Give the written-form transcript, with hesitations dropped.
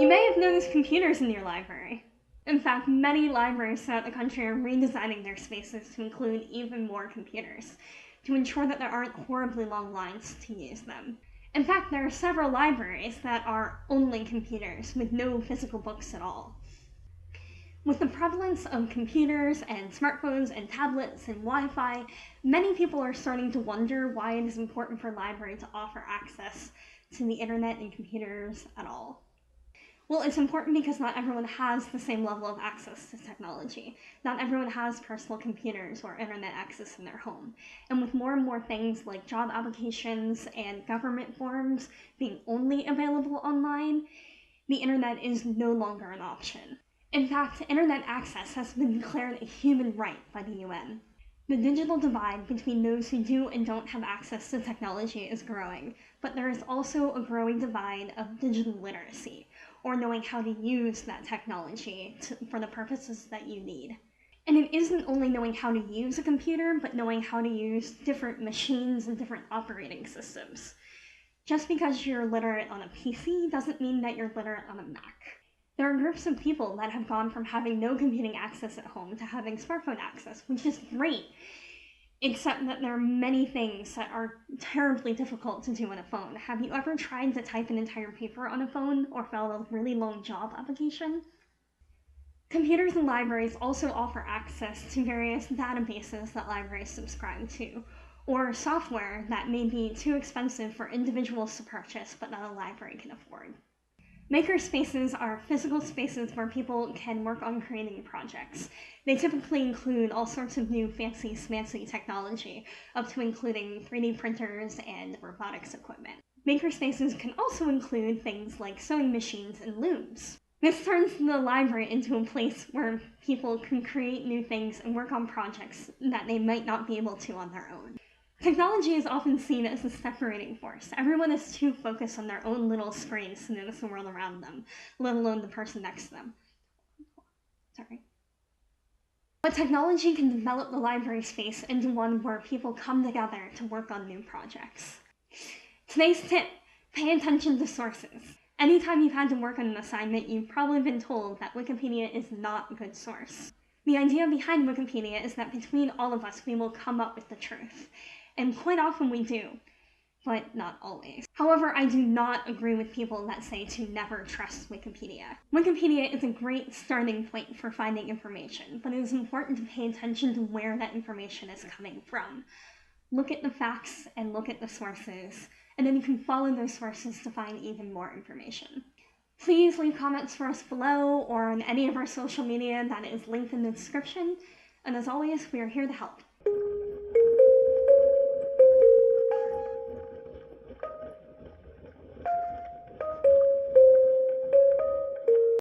You may have noticed computers in your library. In fact, many libraries throughout the country are redesigning their spaces to include even more computers, to ensure that there aren't horribly long lines to use them. In fact, there are several libraries that are only computers, with no physical books at all. With the prevalence of computers and smartphones and tablets and Wi-Fi, many people are starting to wonder why it is important for a library to offer access to the internet and computers at all. Well, it's important because not everyone has the same level of access to technology. Not everyone has personal computers or internet access in their home. And with more and more things like job applications and government forms being only available online, the internet is no longer an option. In fact, internet access has been declared a human right by the UN. The digital divide between those who do and don't have access to technology is growing, but there is also a growing divide of digital literacy, or knowing how to use that technology for the purposes that you need. And it isn't only knowing how to use a computer, but knowing how to use different machines and different operating systems. Just because you're literate on a PC doesn't mean that you're literate on a Mac. There are groups of people that have gone from having no computing access at home to having smartphone access, which is great, except that there are many things that are terribly difficult to do on a phone. Have you ever tried to type an entire paper on a phone or fill out a really long job application? Computers and libraries also offer access to various databases that libraries subscribe to, or software that may be too expensive for individuals to purchase but not a library can afford. Makerspaces are physical spaces where people can work on creating projects. They typically include all sorts of new fancy smancy technology, up to including 3D printers and robotics equipment. Makerspaces can also include things like sewing machines and looms. This turns the library into a place where people can create new things and work on projects that they might not be able to on their own. Technology is often seen as a separating force. Everyone is too focused on their own little screens to notice the world around them, let alone the person next to them. But technology can develop the library space into one where people come together to work on new projects. Today's tip: pay attention to sources. Anytime you've had to work on an assignment, you've probably been told that Wikipedia is not a good source. The idea behind Wikipedia is that between all of us, we will come up with the truth. And quite often we do, but not always. However, I do not agree with people that say to never trust Wikipedia. Wikipedia is a great starting point for finding information, but it is important to pay attention to where that information is coming from. Look at the facts and look at the sources, and then you can follow those sources to find even more information. Please leave comments for us below or on any of our social media that is linked in the description, and as always, we are here to help.